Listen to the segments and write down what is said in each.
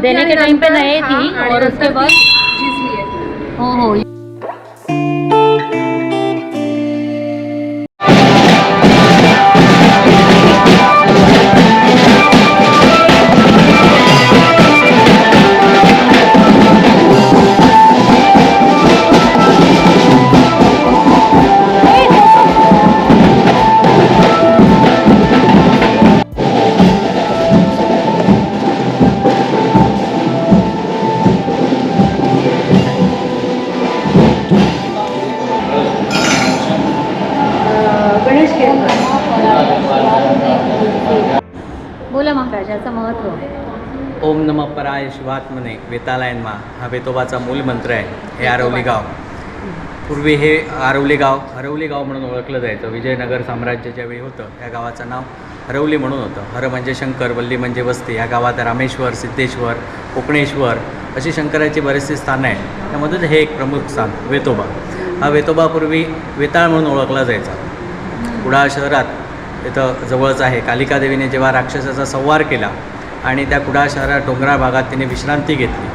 देने के टाइम पे नए थी और उसके बाद झिजली आहे. हो. बोला महाराजाचं महत्त्व. ओम नमः पराय शिवात्मने वेतालायनमा हा वेतोबाचा मूल मंत्र आहे. हे आरवली गाव पूर्वी हे हरवली गाव म्हणून ओळखलं जायचं. विजयनगर साम्राज्य ज्यावेळी होतं त्या गावाचं नाव हरवली म्हणून होतं. हर म्हणजे शंकर, वल्ली म्हणजे वस्ती. या गावात रामेश्वर, सिद्धेश्वर, कोकणेश्वर अशी शंकराची बरीचशी स्थानं आहेत. त्यामधून हे एक प्रमुख स्थान वेतोबा. हा वेतोबा पूर्वी वेताळ म्हणून ओळखला जायचा. कुडाळ शहरात इथं जवळच आहे. कालिका देवीने जेव्हा राक्षसाचा संहार केला आणि त्या कुडाळ शहरात डोंगराळ भागात तिने विश्रांती घेतली.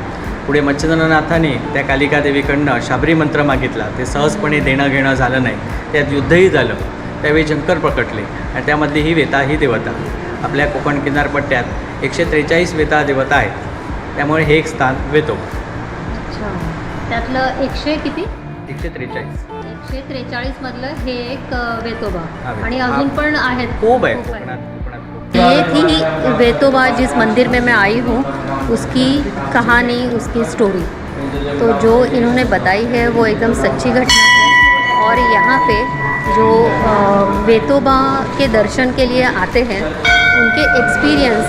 पुढे मच्छिंद्रनाथाने त्या कालिका देवीकडनं शाबरी मंत्र मागितला. ते सहजपणे देणं घेणं झालं नाही. त्यात युद्धही झालं. त्यावेळी शंकर प्रकटले आणि त्यामधली ही वेताळ ही देवता. आपल्या कोकण किनारपट्ट्यात 143 वेताळ देवता आहेत. त्यामुळे हे एक स्थान वेतोबा. अच्छा, त्यातलं 100 किती 143 143 मधलं हे एक वेतोबा. वेतोबा. आणि अजून पण आहेत. खूप आहे खूप आहे. कोकणात ये थी वेतोबा जिस मंदिर में मैं आई हूँ, उसकी कहानी, उसकी स्टोरी तो जो इन्होंने बताई है वो एकदम सच्ची घटना है. और यहाँ पे जो वेतोबा के दर्शन के लिए आते हैं उनके एक्सपीरियंस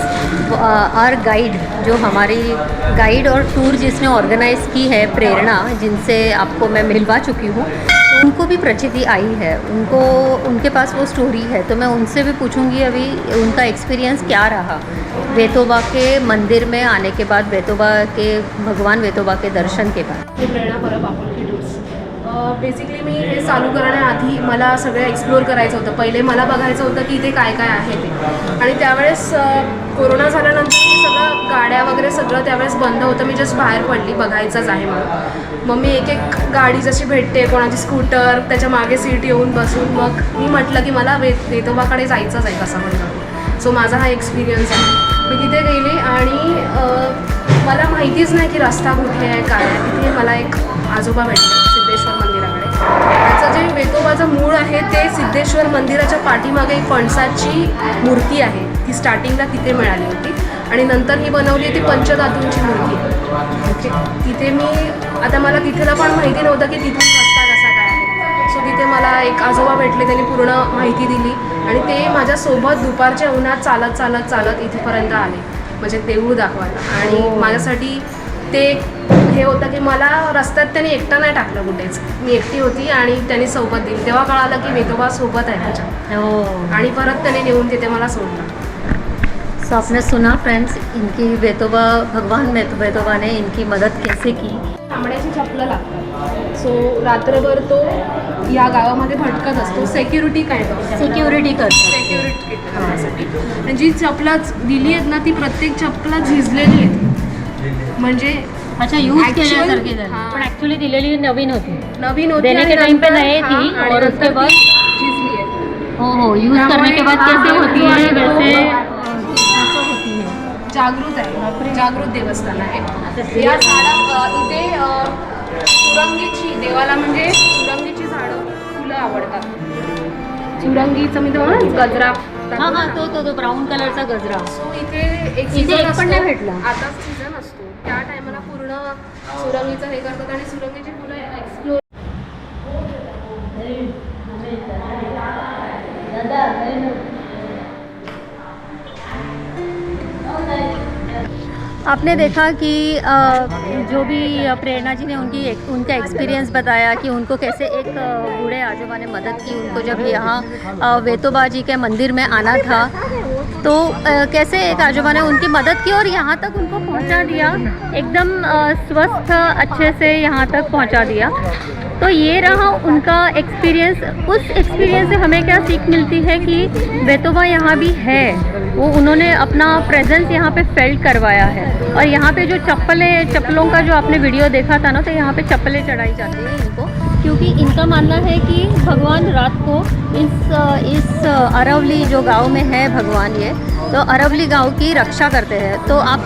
और गाइड, जो हमारी गाइड और टूर जिसने ऑर्गेनाइज़ की है प्रेरणा, जिनसे आपको मैं मिलवा चुकी हूँ, उनको भी प्रचिति आई है. उनके पास वो स्टोरी है. तो मैं उनसे भी पूछूंगी अभी उनका एक्सपीरियंस क्या रहा वेतोबा के मंदिर में आने के बाद, भगवान वेतोबा के दर्शन के बाद. मी प्रेरणा परब आपुलकी टूर्स. बेसिकली मी हे चालू करण्याआधी मला सगळं एक्सप्लोअर करायचं होतं. पहिले मला बघायचं होतं की इथे काय काय आहे ते. आणि त्यावेळेस कोरोना झाल्यानंतर मी सगळं गाड्या वगैरे सगळं त्यावेळेस बंद होतं. मी जस्ट बाहेर पडली बघायचंच आहे म्हणून. मग मी एक एक गाडी जशी भेटते, कोणाची स्कूटर, त्याच्या मागे सीट येऊन बसून मग मी म्हटलं की मला वेतोबाकडे जायचंच आहे कसं म्हणलं. सो माझा हा एक्सपिरियन्स आहे. मी तिथे गेली आणि मला माहितीच नाही की रस्ता कुठे आहे काय आहे. तिथे मला एक आजोबा भेटले सिद्धेश्वर मंदिराकडे. त्याचं जे वेतोबाचं मूळ आहे ते सिद्धेश्वर मंदिराच्या पाठीमागे एक फणसाची मूर्ती आहे. ती स्टार्टिंगला तिथे मिळाली होती आणि नंतर ही बनवली ती पंचधातूंची मूर्ती. तिथे मी आता मला तिथेला पण माहिती नव्हतं की तिथून रस्ता कसा काय आहे. सो तिथे मला एक आजोबा भेटले. त्यांनी पूर्ण माहिती दिली आणि ते माझ्यासोबत दुपारच्या उन्हात चालत इथेपर्यंत आले म्हणजे देऊळ दाखवायला. आणि माझ्यासाठी ते हे होतं की मला रस्त्यात त्यांनी एकटा नाही टाकलं कुठेच. मी एकटी होती आणि त्यांनी सोबत दिली. तेव्हा कळालं की वेतोबा सोबत आहे त्याच्या. आणि परत त्याने नेऊन तिथे मला सोडलं. सो आपने सुना फ्रेंड्स, इनकी भगवान वेतोबा ने इनकी मदद कैसे की. तांबड्याची चपलं लागतात. सो रात्रभर तो या गावामध्ये भटकत असतो. सिक्युरिटी करण्यासाठी. आणि जी चपला दिली आहेत ना ती प्रत्येक चपला झिजलेली आहे. म्हणजे अच्छा, यूज केल्यासारखी झाली. पण ॲक्च्युली दिलेली नवीन होती. देने के आणि टाइम पे नंतर- नए थी हाँ, आणि और उसके नंतर बाद ती झिजली आहे. हो यूज करने के बाद कैसे होती है वैसे होती है. जागृत आहे. जागृत देवस्थान आहे. या झाडा इथे सुरंगीची देवाला म्हणजे सुरंगीची झाडं फुलं आवडतात. सुरंगीचं मी तुम्हाला गजरा हां तो ब्राऊन कलरचा गजरा. सो इथे एक इथे सीझन एक पण नाही असतो. भेटला. आता सीझन असतो त्या टायमाला पूर्ण सुरंगीचं हे करतात आणि सुरंगीची फुलं एक्सप्लोर. आपने देखा कि जो भी प्रेरणा जी ने उनका एक्सपीरियंस बताया कि उनको कैसे एक बूढ़े आजोबा ने मदद की उनको जब यहाँ वेतोबा जी के मंदिर में आना था. तो कैसे एक आजोबा ने उनकी मदद की और यहाँ तक उनको पहुँचा दिया. एकदम स्वस्थ अच्छे से यहाँ तक पहुँचा दिया. तो ये रहा उनका एक्सपीरियंस. उस एक्सपीरियंस से हमें क्या सीख मिलती है कि वेतोबा यहाँ भी है. वो उन्होंने अपना प्रेजेंस यहाँ पे फेल्ट करवाया है। और यहाँ पे जो चप्पलों का जो आपने वीडियो देखा था ना, तो यहाँ पे चप्पलें चढ़ाई जाती हैं इनको, क्योंकि इनका मानना है कि भगवान रात को इस अरवली जो गांव में है भगवान, ये तो अरवली गांव की रक्षा करते हैं। तो आप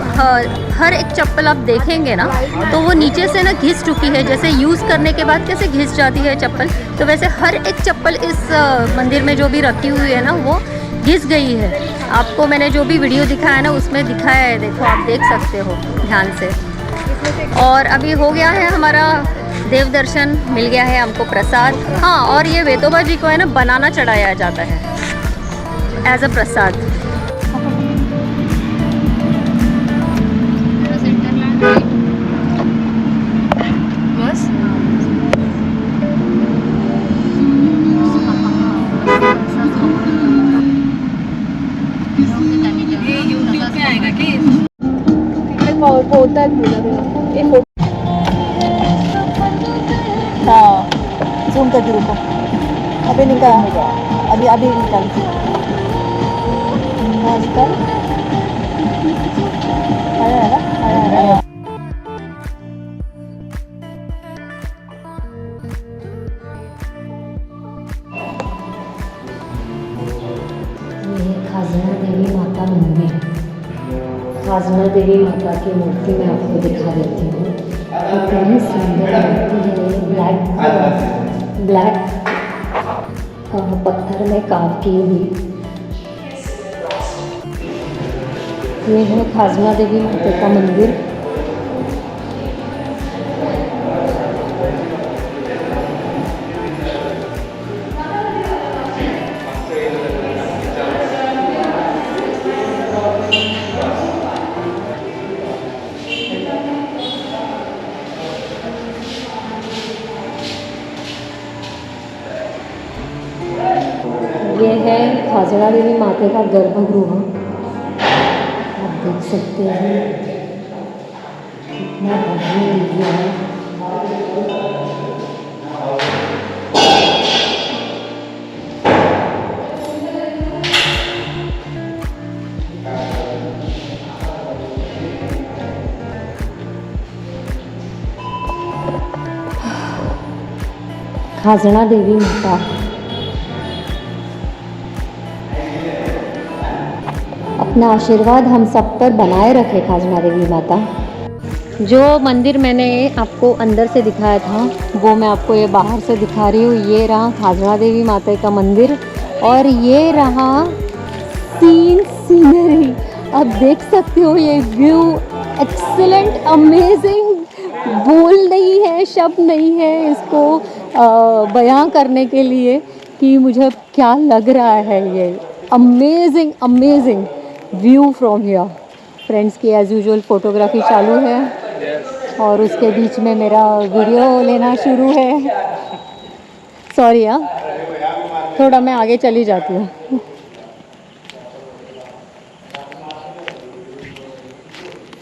हर एक चप्पल आप देखेंगे ना, तो वो नीचे से ना घिस चुकी है, जैसे यूज़ करने के बाद कैसे घिस जाती है चप्पल, तो वैसे हर एक चप्पल इस मंदिर में जो भी रखी हुई है ना, वो घिस गई है। आपको मैंने जो भी वीडियो दिखाया है ना, उसमें दिखाया है, देखो आप देख सकते हो ध्यान से। और अभी हो गया है हमारा देव दर्शन, मिल गया है हमको प्रसाद। हाँ, और ये वेतोबा जी को है ना बनाना चढ़ाया जाता है एज अ प्रसाद। बस पोहता है मुलं जूम करके रुको, अभी निकाल, अभी निकाल, हाँ निकाल, आया। खाजना देवी माता मंदिर, खाजना देवी माता की मूर्ति मैं आपको दिखा देती हूँ। इतनी सुंदर मूर्ति है, ब्लैक पत्थर में कार्व की हुई। ये है खाजना देवी माता का मंदिर। ये है खाजना देवी माता का गर्भगृह, आप देख सकते हैं कितना भव्य दिव्य है। खाजना देवी माता अपना आशीर्वाद हम सब पर बनाए रखे। खाजना देवी माता, जो मंदिर मैंने आपको अंदर से दिखाया था, वो मैं आपको ये बाहर से दिखा रही हूँ। ये रहा खाजना देवी माता का मंदिर, और ये रहा सीनरी। आप देख सकते हो ये व्यू, एक्सीलेंट, अमेजिंग, बोल नहीं है, शब्द नहीं है इसको बयां करने के लिए कि मुझे क्या लग रहा है। ये amazing view from here. Friends की एज़ यूजुअल फ़ोटोग्राफी चालू है, और उसके बीच में मेरा वीडियो लेना शुरू है। सॉरी हाँ, थोड़ा मैं आगे चली जाती हूँ।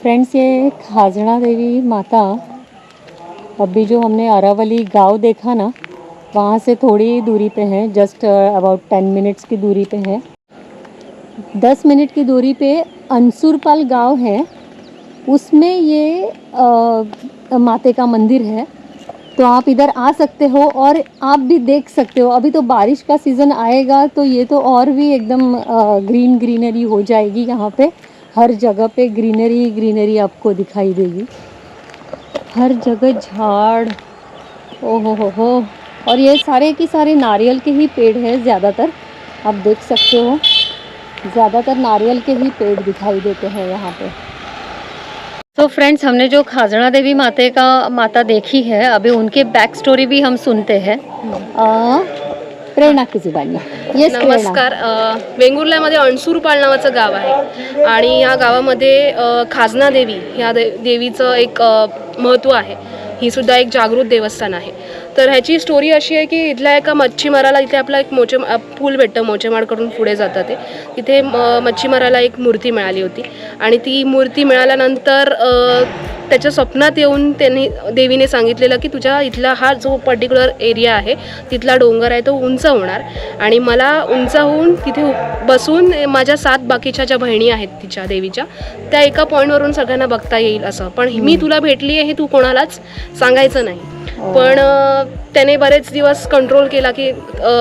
फ्रेंड्स, ये खाजना देवी माता अभी जो हमने अरावली गांव देखा ना, वहाँ से थोड़ी दूरी पे है, जस्ट अबाउट 10 मिनट्स की दूरी पे है। 10 मिनट की दूरी पे अंसुरपाल गांव है, उसमें ये माते का मंदिर है। तो आप इधर आ सकते हो और आप भी देख सकते हो। अभी तो बारिश का सीज़न आएगा तो ये तो और भी एकदम ग्रीनरी हो जाएगी। यहाँ पे हर जगह पे ग्रीनरी आपको दिखाई देगी, हर जगह झाड़। ओहो हो। और ये सारे की सारे नारियल के ही पेड़ हैं ज़्यादातर, आप देख सकते हो, ज़्यादातर नारियल के ही पेड़ दिखाई देते हैं यहाँ पे। तो फ्रेंड्स, हमने जो खाजना देवी माता देखी है, अभी उनके बैक स्टोरी भी हम सुनते हैं। प्रेरणा की जुबानी। येस, नमस्कार. वेंगुर्ल्यामध्ये अणसूरपाल नावाचं गाव आहे आणि या गावामध्ये खाजना देवी ह्या देवीचं एक महत्त्व आहे. ही सुद्धा एक जागृत देवस्थान आहे. तर ह्याची स्टोरी अशी आहे की इथल्या एका मच्छीमाराला, इथे आपला एक पूल भेटतं मोचेमाडकडून पुढे जातं ते, तिथे मच्छीमाराला एक मूर्ती मिळाली होती आणि ती मूर्ती मिळाल्यानंतर त्याच्या स्वप्नात येऊन देवीने सांगितलेलं की तुझ्या इथला हा जो पर्टिक्युलर एरिया आहे तिथला डोंगर आहे तो उंच होणार आणि मला उंच होऊन तिथे बसून माझ्या 7 बाकीच्या ज्या बहिणी आहेत तिच्या देवीच्या त्या एका पॉईंटवरून सगळ्यांना बघता येईल असं, पण मी तुला भेटली आहे हे तू कोणालाच सांगायचं नाही. पण त्याने बरेच दिवस कंट्रोल केला की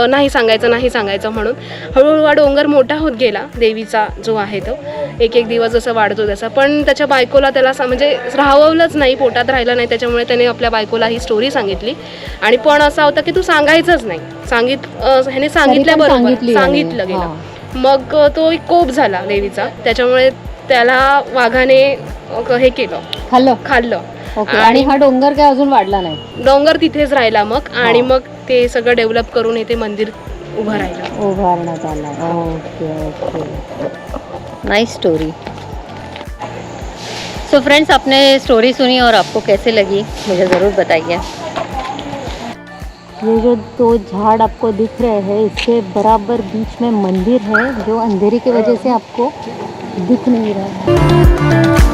नाही सांगायचं म्हणून. हळूहळू हा डोंगर मोठा होत गेला देवीचा जो आहे तो, एक दिवस जसं वाढतो तसा. पण त्याच्या बायकोला त्याला म्हणजे राहवलंच नाही, पोटात राहिलं नाही, त्याच्यामुळे त्याने आपल्या बायकोला ही स्टोरी सांगितली. आणि पण असा होता की तू सांगायचंच नाही, ह्याने सांगितल्याबरोबर सांगितलं गेलं. मग तो एक कोप झाला देवीचा, त्याच्यामुळे त्याला वाघाने हे केलं, खाल्लं. ओके. आणि हा डोंगर काय अजून वाढला नाही, डोंगर तिथेच राहिला मग. आणि मग ते सगळं डेव्हलप करून इथे मंदिर उभारण्यात आला. Okay okay, nice story. So friends, आपने स्टोरी सुनी और आपको कैसे लगी मुझे ज़रूर बताइए. ये जो 2 झाड़ आपको दिख रहे हैं इसके बराबर बीच में मंदिर है जो अंधेरे की वजह से आपको दिख नहीं रहा है.